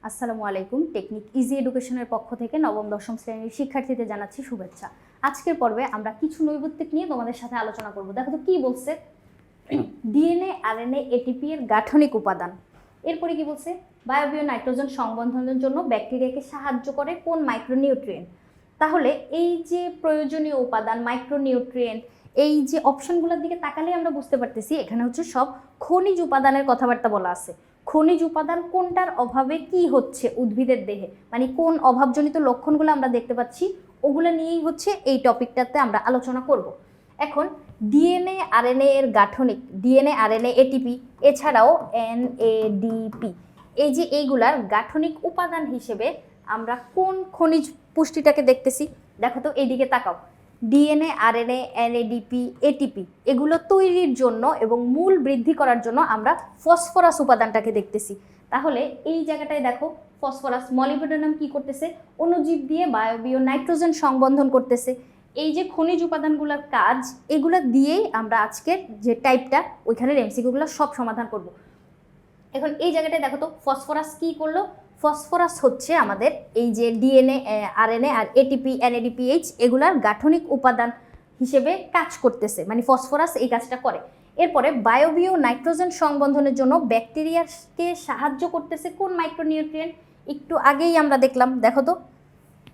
আসসালামু আলাইকুম। Technique easy এডুকেশনের পক্ষ থেকে নবম দশম শ্রেণীর শিক্ষার্থীদের জানাচ্ছি শুভেচ্ছা। আজকের পর্বে আমরা কিছু নৈর্ব্যক্তিক নিয়ে তোমাদের সাথে আলোচনা করব। দেখো তো কি বলছে, ডিএনএ, আরএনএ, এটিপি এর গাঠনিক উপাদান। এরপরে কি বলছে, বায়বীয় নাইট্রোজেন সংবন্ধনের জন্য ব্যাকটেরিয়াকে সাহায্য করে কোন মাইক্রোনিউট্রিয়েন্ট। তাহলে এই যে প্রয়োজনীয় উপাদান মাইক্রোনিউট্রিয়েন্ট, এই যে অপশনগুলোর দিকে তাকালে আমরা বুঝতে পারতেছি এখানে হচ্ছে সব খনিজ উপাদানের কথাবার্তা বলা আছে। খনিজ উপাদান কোনটার অভাবে কি হচ্ছে উদ্ভিদের দেহে, মানে কোন অভাবজনিত লক্ষণগুলো আমরা দেখতে পাচ্ছি, ওগুলো নিয়েই হচ্ছে এই টপিকটাতে আমরা আলোচনা করব। এখন ডিএনএ আরএনএ এর গাঠনিক, ডিএনএ আরএনএ এটিপি এছাড়াও এনএডিপি, এই যে এইগুলার গাঠনিক উপাদান হিসেবে আমরা কোন খনিজ পুষ্টিটাকে দেখতেছি। দেখো তো এইদিকে তাকাও, ডিএনএ আরএনএ এনএডিপি এটিপি এগুলো তৈরির জন্য এবং মূল বৃদ্ধি করার জন্য আমরা ফসফরাস উপাদানটাকে দেখতেছি। তাহলে এই জায়গাটায় দেখো, ফসফরাস মলিবডেনাম কি করতেছে, অণুজীব দিয়ে বায়বীয় নাইট্রোজেন সংবন্ধন করতেছে। এই যে খনিজ উপাদানগুলোর কাজ, এগুলো দিয়েই আমরা আজকের যে টাইপটা ওইখানের এমসিকিউগুলো সব সমাধান করব। এখন এই জায়গাটায় দেখো তো ফসফরাস কি করলো, ফসফরাস হচ্ছে আমাদের এই যে ডিএনএ আরএনএ আর এটিপি এনএডিপিএইচ এগুলার গাঠনিক উপাদান হিসেবে কাজ করতেছে, মানে ফসফরাস এই কাজটা করে। এরপরে বায়বীয় নাইট্রোজেন সংবন্ধনের জন্য ব্যাকটেরিয়াকে সাহায্য করতেছে কোন মাইক্রোনিউট্রিয়েন্ট, একটু আগেই আমরা দেখলাম। দেখো তো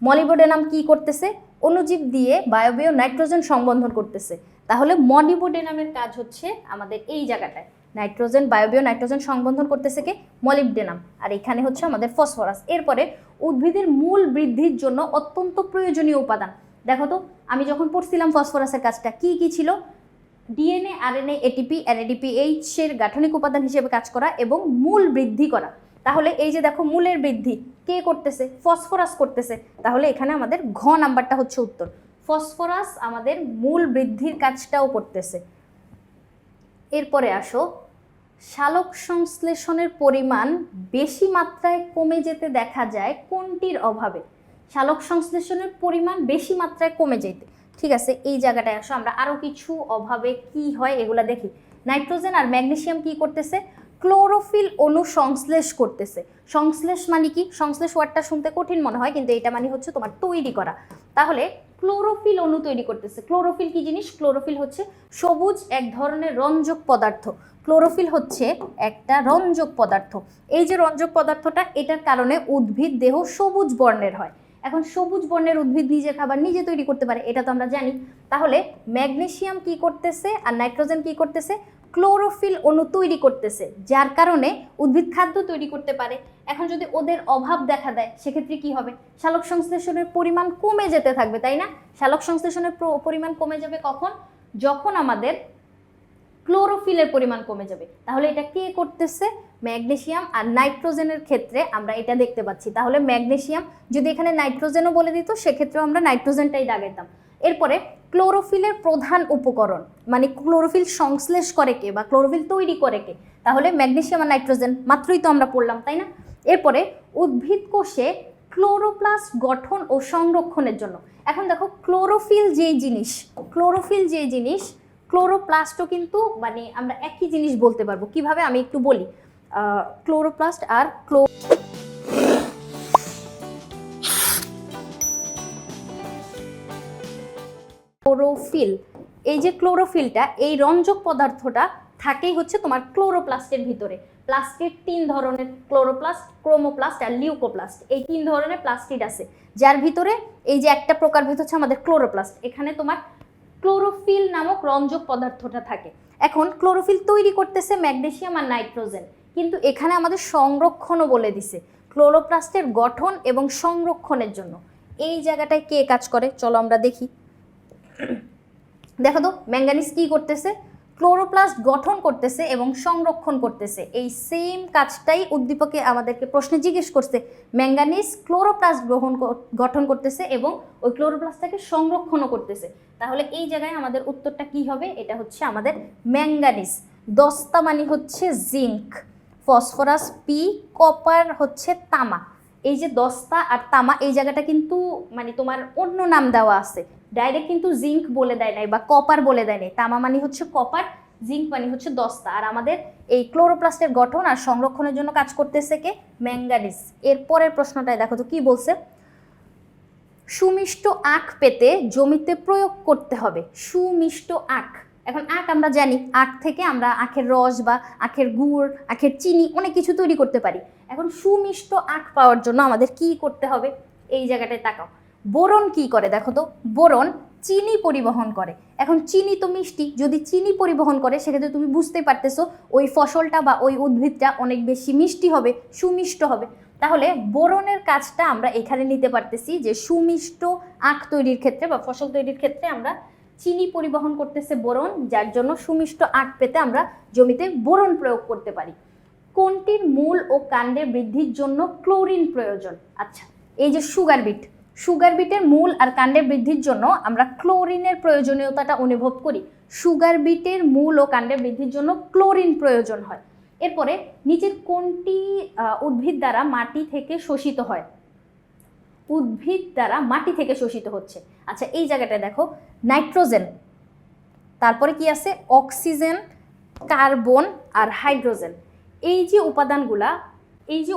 মলিবডেনাম কি করতেছে, অণুজীব দিয়ে বায়বীয় নাইট্রোজেন সংবন্ধন করতেছে। তাহলে মলিবডেনামের কাজ হচ্ছে আমাদের এই জায়গাটায় নাইট্রোজেন, বায়বীয় নাইট্রোজেন সংবন্ধন করতেছে কে, মলিবডেনাম, আর এখানে হচ্ছে আমাদের ফসফরাস। এরপরে উদ্ভিদের মূল বৃদ্ধির জন্য অত্যন্ত প্রয়োজনীয় উপাদান। দেখো তো আমি যখন পড়ছিলাম ফসফরাসের কাজটা কি কি ছিল, ডিএনএ আরএনএ এটিপি এনএডিপিএইচ এর গাঠনিক উপাদান হিসেবে কাজ করা এবং মূল বৃদ্ধি করা। তাহলে এই যে দেখো মূলের বৃদ্ধি কে করতেছে, ফসফরাস করতেছে। তাহলে এখানে আমাদের ঘ নাম্বারটা হচ্ছে উত্তর, ফসফরাস আমাদের মূল বৃদ্ধির কাজটাও করতেছে। এরপরে আসো, সালোক সংশ্লেষণের পরিমাণ বেশি মাত্রায় কমে যেতে দেখা যায় কোনটির অভাবে। সালোক সংশ্লেষণের পরিমাণ বেশি মাত্রায় কমে যেতে, ঠিক আছে, এই জায়গাটায় আসো আমরা আরও কিছু অভাবে কি হয় এগুলা দেখি। নাইট্রোজেন আর ম্যাগনেসিয়াম কি করতেছে, ক্লোরোফিল অণু সংশ্লেষ করতেছে। সংশ্লেষ মানে কি, সংশ্লেষ ওয়ার্ডটা শুনতে কঠিন মনে হয়, কিন্তু এটা মানে হচ্ছে তোমার তৈরি করা। তাহলে ক্লোরোফিল অণু তৈরি করতেছে। ক্লোরোফিল কি জিনিস, ক্লোরোফিল হচ্ছে সবুজ এক ধরনের রঞ্জক পদার্থ। ক্লোরোফিল হচ্ছে একটা রঞ্জক পদার্থ। এই যে রঞ্জক পদার্থটা, এটার কারণে উদ্ভিদ দেহ সবুজ বর্ণের হয়। এখন সবুজ বর্ণের উদ্ভিদ নিজের খাবার নিজে তৈরি করতে পারে, এটা তো আমরা জানি। তাহলে ম্যাগনেসিয়াম কি করতেছে আর নাইট্রোজেন কি করতেছে, ক্লোরোফিল অণু তৈরি করতেছে, যার কারণে উদ্ভিদ খাদ্য তৈরি করতে পারে। এখন যদি ওদের অভাব দেখা দেয় সেক্ষেত্রে কি হবে, সালোক সংশ্লেষণের পরিমাণ কমে যেতে থাকবে, তাই না? সালোক সংশ্লেষণের পরিমাণ কমে যাবে কখন, যখন আমাদের ক্লোরোফিলের পরিমাণ কমে যাবে। তাহলে এটা কে করতেছে, ম্যাগনেসিয়াম আর নাইট্রোজেনের ক্ষেত্রে আমরা এটা দেখতে পাচ্ছি। তাহলে ম্যাগনেসিয়াম যদি এখানে নাইট্রোজেনও বলে দিত সেক্ষেত্রেও আমরা নাইট্রোজেনটাই দাগাইতাম। এরপরে ক্লোরোফিলের প্রধান উপকরণ, মানে ক্লোরোফিল সংশ্লেষ করে কে বা ক্লোরোফিল তৈরি করে কে, তাহলে ম্যাগনেসিয়াম আর নাইট্রোজেন, মাত্রই তো আমরা পড়লাম, তাই না? এরপরে উদ্ভিদ কোষে ক্লোরোপ্লাস্ট গঠন ও সংরক্ষণের জন্য। এখন দেখো ক্লোরোফিল যেই জিনিস, ক্লোরোপ্লাস্টও কিন্তু মানে আমরা একই জিনিস বলতে পারবো। কিভাবে আমি একটু বলি, ক্লোরোপ্লাস্ট আর ক্লোরোফিল, এই যে ক্লোরোফিলটা, এই রঞ্জক পদার্থটা থাকেই হচ্ছে তোমার ক্লোরোপ্লাস্টের ভিতরে। প্লাস্টিড তিন ধরনের, ক্লোরোপ্লাস্ট, ক্রোমোপ্লাস্ট আর লিউকোপ্লাস্ট, এই তিন ধরনের প্লাস্টিড আছে, যার ভিতরে এই যে একটা প্রকারভেদ হচ্ছে আমাদের ক্লোরোপ্লাস্ট। এখানে তোমার ক্লোরোফিল নামক রঞ্জক পদার্থটা থাকে। এখন ক্লোরোফিল তৈরি করতেছে ম্যাগনেসিয়াম আর নাইট্রোজেন, কিন্তু এখানে আমাদের সংরক্ষণও বলে দিছে, ক্লোরোপ্লাস্টের গঠন এবং সংরক্ষণের জন্য। এই জায়গাটায় কে কাজ করে চলো আমরা দেখি। দেখো তো ম্যাঙ্গানিজ কি করতেছে, ক্লোরোপ্লাস্ট গঠন করতেছে এবং সংরক্ষণ করতেছে। এই সেম কাজটাই উদ্দীপকে আমাদেরকে প্রশ্নে জিজ্ঞেস করছে। ম্যাঙ্গানিজ ক্লোরোপ্লাস্ট গঠন করতেছে এবং ওই ক্লোরোপ্লাস্টটাকে সংরক্ষণও করতেছে। তাহলে এই জায়গায় আমাদের উত্তরটা কি হবে, এটা হচ্ছে আমাদের ম্যাঙ্গানিজ। দস্তা মানে হচ্ছে জিঙ্ক, ফসফরাস পি, কপার হচ্ছে তামা। এই যে দস্তা আর তামা, এই জায়গাটা কিন্তু মানে তোমার অন্য নাম দেওয়া আছে, ডাইরেক্ট কিন্তু জিঙ্ক বলে দেয় নাই বা কপার বলে দেয় নাই। তামা মানে হচ্ছে কপার, জিঙ্ক পানি হচ্ছে 10টা। আর আমাদের এই ক্লোরোপ্লাস্টের গঠন আর সংরক্ষণের জন্য কাজ করতেছে কে? ম্যাঙ্গানিজ। এর পরের প্রশ্নটায় দেখো তো কি বলছে, সুমিষ্ট আখ পেতে জমিতে প্রয়োগ করতে হবে। সুমিষ্ট আখ, এখন আখ আমরা জানি, আখ থেকে আমরা আখের রস বা আখের গুড়, আখের চিনি অনেক কিছু তৈরি করতে পারি। এখন সুমিষ্ট আখ পাওয়ার জন্য আমাদের কি করতে হবে? এই জায়গাটায় তাকাও, বোরন কি করে দেখো তো, বোরন চিনি পরিবহন করে। এখন চিনি তো মিষ্টি, যদি চিনি পরিবহন করে সেক্ষেত্রে তুমি বুঝতেই পারতেছো ওই ফসলটা বা ওই উদ্ভিদটা অনেক বেশি মিষ্টি হবে, সুমিষ্ট হবে। তাহলে বোরনের কাজটা আমরা এখানে নিতে পারতেছি যে সুমিষ্ট আখ তৈরির ক্ষেত্রে বা ফসল তৈরির ক্ষেত্রে আমরা চিনি পরিবহন করতেছে বোরন, যার জন্য সুমিষ্ট আখ পেতে আমরা জমিতে বোরন প্রয়োগ করতে পারি। কোনটির মূল ও কাণ্ডের বৃদ্ধির জন্য ক্লোরিন প্রয়োজন? আচ্ছা, এই যে সুগার বিট, সুগার বিটের মূল আর কাণ্ডের বৃদ্ধির জন্য আমরা ক্লোরিনের প্রয়োজনীয়তাটা অনুভব করি। সুগার বিটের মূল ও কাণ্ডের বৃদ্ধির জন্য ক্লোরিন প্রয়োজন হয়। এরপরে নিচের কোনটি উদ্ভিদ দ্বারা মাটি থেকে শোষিত হয়? উদ্ভিদ দ্বারা মাটি থেকে শোষিত হচ্ছে। আচ্ছা, এই জায়গাটায় দেখো, নাইট্রোজেন, তারপরে কি আছে, অক্সিজেন, কার্বন আর হাইড্রোজেন। এই যে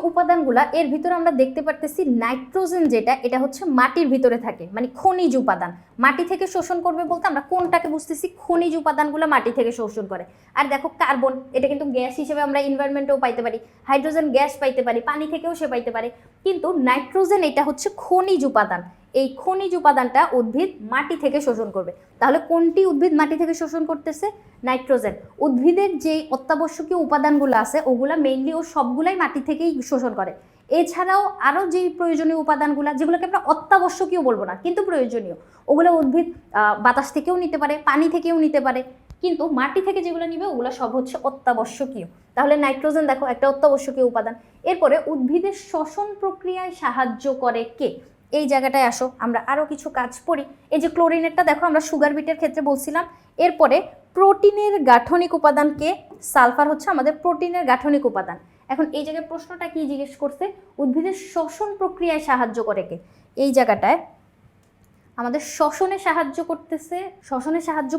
উপাদানগুলা এর ভিতরে আমরা দেখতে পারতেছি নাইট্রোজেন যেটা, এটা হচ্ছে মাটির ভিতরে থাকে, মানে খনিজ উপাদান। মাটি থেকে শোষণ করবে বলতে আমরা কোনটাকে বুঝতেছি? খনিজ উপাদানগুলো মাটি থেকে শোষণ করে। আর দেখো কার্বন, এটা কিন্তু গ্যাস হিসেবে আমরা এনভায়রনমেন্টেও পাইতে পারি, হাইড্রোজেন গ্যাস পাইতে পারি, পানি থেকেও সে পাইতে পারে। কিন্তু নাইট্রোজেন এটা হচ্ছে খনিজ উপাদান, এই খনিজ উপাদানটা উদ্ভিদ মাটি থেকে শোষণ করবে। তাহলে কোনটি উদ্ভিদ মাটি থেকে শোষণ করতেছে? নাইট্রোজেন। উদ্ভিদের যেই অত্যাবশ্যকীয় উপাদানগুলো আছে ওগুলা মেইনলি ও সবগুলাই মাটি থেকেই শোষণ করে। এছাড়াও আরও যেই প্রয়োজনীয় উপাদানগুলো, যেগুলোকে আমরা অত্যাবশ্যকীয় বলবো না কিন্তু প্রয়োজনীয়, ওগুলো উদ্ভিদ বাতাস থেকেও নিতে পারে, পানি থেকেও নিতে পারে, কিন্তু মাটি থেকে যেগুলো নিবে ওগুলো সব হচ্ছে অত্যাবশ্যকীয়। তাহলে নাইট্রোজেন দেখো একটা অত্যাবশ্যকীয় উপাদান। এরপরে উদ্ভিদের শ্বসন প্রক্রিয়ায় সাহায্য করে কে? এই জায়গাটায় আসো, আমরা আরও কিছু কাজ পড়ি। এই যে ক্লোরিনেরটা দেখো আমরা সুগার বিটের ক্ষেত্রে বলছিলাম। এরপরে প্রোটিনের গাঠনিক উপাদানকে, সালফার হচ্ছে আমাদের প্রোটিনের গাঠনিক উপাদান। এখন এই জায়গায় প্রশ্নটা কি জিজ্ঞেস করছে? উদ্ভিদের শ্বসন প্রক্রিয়ায় সাহায্য করে কে? এই জায়গাটায় আমাদের শ্বসনে সাহায্য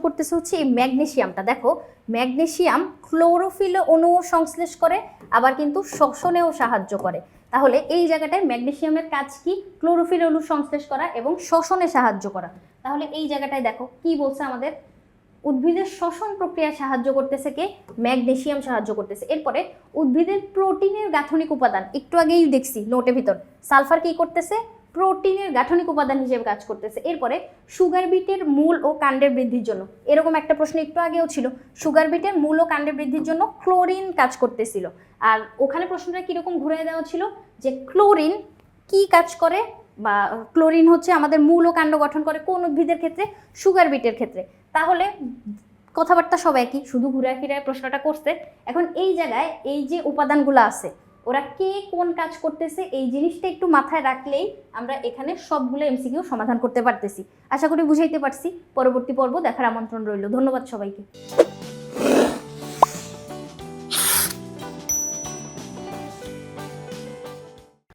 করতেছে হচ্ছে এই ম্যাগনেসিয়ামটা। দেখো, ম্যাগনেসিয়াম ক্লোরোফিল অণুও সংশ্লেষ করে, আবার কিন্তু শ্বসনেও সাহায্য করে। তাহলে এই জায়গাটায় ম্যাগনেসিয়ামের কাজ কি? ক্লোরোফিল অণু সংশ্লেষ করা এবং শ্বসনে সাহায্য করা। তাহলে এই জায়গাটায় দেখো কি বলছে আমাদের, উদ্ভিদের শ্বসন প্রক্রিয়ায় সাহায্য করতেছে কে? ম্যাগনেসিয়াম সাহায্য করতেছে। এরপরে উদ্ভিদের প্রোটিনের গাঠনিক উপাদান, একটু আগেই দেখছি নোটের ভিতর, সালফার কি করতেছে? প্রোটিনের গাঠনিক উপাদান হিসেবে কাজ করতেছে। এরপরে সুগার বিটের মূল ও কাণ্ডের বৃদ্ধির জন্য, এরকম একটা প্রশ্ন একটু আগেও ছিল, সুগার বিটের মূল ও কাণ্ডের বৃদ্ধির জন্য ক্লোরিন কাজ করতেছিল। আর ওখানে প্রশ্নটা কীরকম ঘুরে দেওয়া ছিল যে ক্লোরিন কি কাজ করে, বা ক্লোরিন হচ্ছে আমাদের মূল ও কাণ্ড গঠন করে কোন উদ্ভিদের ক্ষেত্রে? সুগার বিটের ক্ষেত্রে। তাহলে কথাবার্তা সব একই, শুধু ঘুরে ফিরে প্রশ্নটা করছে। এখন এই জায়গায় এই যে উপাদানগুলো আছে ওরা কে কোন কাজ করতেছে এই জিনিসটা একটু মাথায় রাখলেই আমরা এখানে সবগুলো এমসিকিউ সমাধান করতে পারতেছি। আশা করি বুঝাইতে পারছি। পরবর্তী পর্ব দেখার আমন্ত্রণ রইল। ধন্যবাদ সবাইকে।